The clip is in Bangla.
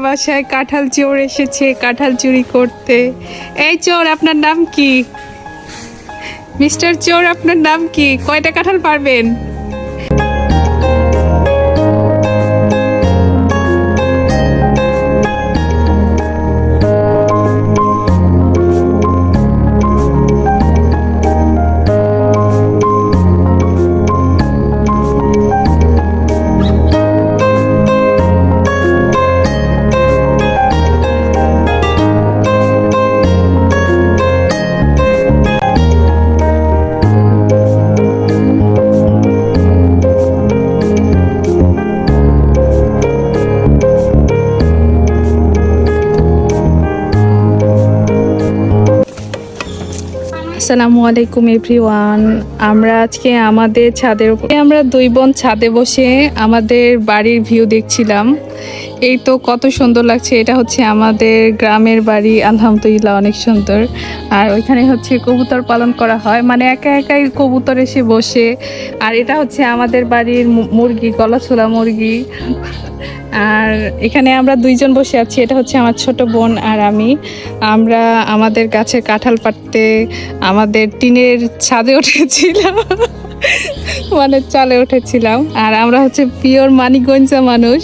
বাসায় কাঁঠাল চোর এসেছে কাঁঠাল চুরি করতে। এই চোর, আপনার নাম কি? মিস্টার চোর, আপনার নাম কি? কয়টা কাঁঠাল পারবেন? আসসালামু আলাইকুম এভরিওয়ান। আমরা আজকে আমাদের ছাদের উপরে আমরা দুই বোন ছাদে বসে আমাদের বাড়ির ভিউ দেখছিলাম। এই তো কত সুন্দর লাগছে। এটা হচ্ছে আমাদের গ্রামের বাড়ি, আলহামদুলিল্লাহ অনেক সুন্দর। আর ওইখানে হচ্ছে কবুতর পালন করা হয়, মানে একা একাই কবুতর এসে বসে। আর এটা হচ্ছে আমাদের বাড়ির মুরগি, গলাছোলা মুরগি। আর এখানে আমরা দুইজন বসে আছি, এটা হচ্ছে আমার ছোট বোন আর আমি। আমরা আমাদের গাছের কাঁঠাল পাড়তে আমাদের টিনের ছাদে উঠেছিলাম, মানে চালে উঠেছিলাম। আর আমরা হচ্ছে পিওর মানিকগঞ্জের মানুষ।